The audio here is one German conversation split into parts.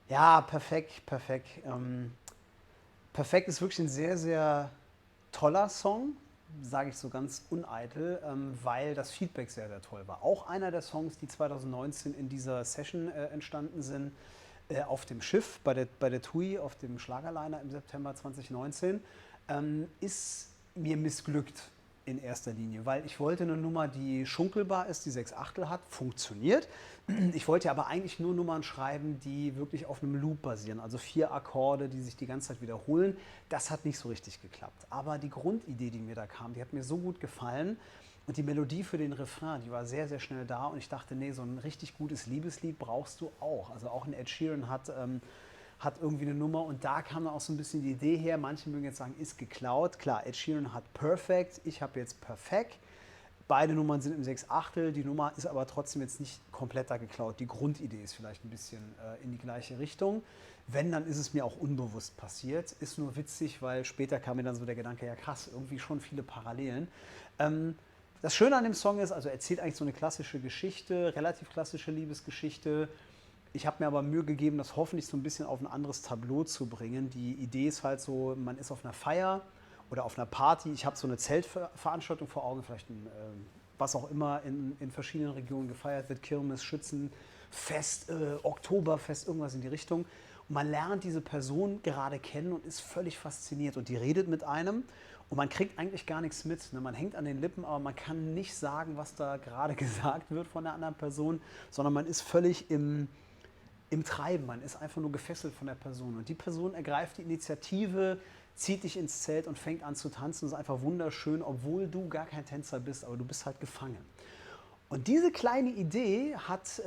Ja, perfekt, perfekt. Perfekt ist wirklich ein sehr, sehr toller Song, sage ich so ganz uneitel, weil das Feedback sehr, sehr toll war. Auch einer der Songs, die 2019 in dieser Session entstanden sind, auf dem Schiff bei der TUI, auf dem Schlagerliner im September 2019, ist mir missglückt in erster Linie, weil ich wollte eine Nummer, die schunkelbar ist, die 6 Achtel hat, funktioniert. Ich wollte aber eigentlich nur Nummern schreiben, die wirklich auf einem Loop basieren, also 4 Akkorde, die sich die ganze Zeit wiederholen. Das hat nicht so richtig geklappt. Aber die Grundidee, die mir da kam, die hat mir so gut gefallen. Und die Melodie für den Refrain, die war sehr, sehr schnell da. Und ich dachte, nee, so ein richtig gutes Liebeslied brauchst du auch. Also auch ein Ed Sheeran hat irgendwie eine Nummer. Und da kam dann auch so ein bisschen die Idee her. Manche mögen jetzt sagen, ist geklaut. Klar, Ed Sheeran hat Perfect, ich habe jetzt Perfekt. Beide Nummern sind im 6 Achtel, die Nummer ist aber trotzdem jetzt nicht komplett da geklaut. Die Grundidee ist vielleicht ein bisschen in die gleiche Richtung. Wenn, dann ist es mir auch unbewusst passiert. Ist nur witzig, weil später kam mir dann so der Gedanke, ja krass, irgendwie schon viele Parallelen. Ähm, Das Schöne an dem Song ist, also er erzählt eigentlich so eine klassische Geschichte, relativ klassische Liebesgeschichte. Ich habe mir aber Mühe gegeben, das hoffentlich so ein bisschen auf ein anderes Tableau zu bringen. Die Idee ist halt so, man ist auf einer Feier oder auf einer Party. Ich habe so eine Zeltveranstaltung vor Augen, vielleicht ein, was auch immer in verschiedenen Regionen gefeiert wird, Kirmes, Schützenfest, Oktoberfest, irgendwas in die Richtung. Und man lernt diese Person gerade kennen und ist völlig fasziniert. Und die redet mit einem und man kriegt eigentlich gar nichts mit. Ne? Man hängt an den Lippen, aber man kann nicht sagen, was da gerade gesagt wird von der anderen Person, sondern man ist völlig im Treiben. Man ist einfach nur gefesselt von der Person. Und die Person ergreift die Initiative, zieht dich ins Zelt und fängt an zu tanzen. Das ist einfach wunderschön, obwohl du gar kein Tänzer bist, aber du bist halt gefangen. Und diese kleine Idee hat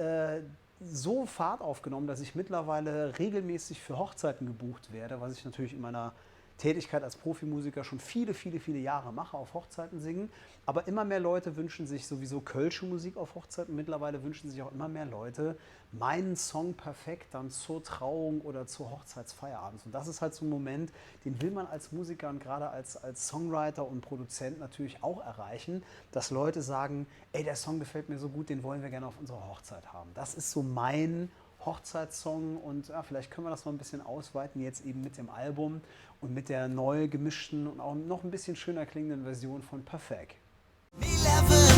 so Fahrt aufgenommen, dass ich mittlerweile regelmäßig für Hochzeiten gebucht werde, was ich natürlich in meiner Tätigkeit als Profimusiker schon viele, viele, viele Jahre mache, auf Hochzeiten singen. Aber immer mehr Leute wünschen sich sowieso kölsche Musik auf Hochzeiten. Mittlerweile wünschen sich auch immer mehr Leute meinen Song perfekt dann zur Trauung oder zur Hochzeitsfeier abends. Und das ist halt so ein Moment, den will man als Musiker und gerade als Songwriter und Produzent natürlich auch erreichen, dass Leute sagen, ey, der Song gefällt mir so gut, den wollen wir gerne auf unserer Hochzeit haben. Das ist so mein Hochzeitssong und ja, vielleicht können wir das noch ein bisschen ausweiten jetzt eben mit dem Album und mit der neu gemischten und auch noch ein bisschen schöner klingenden Version von Perfect. 11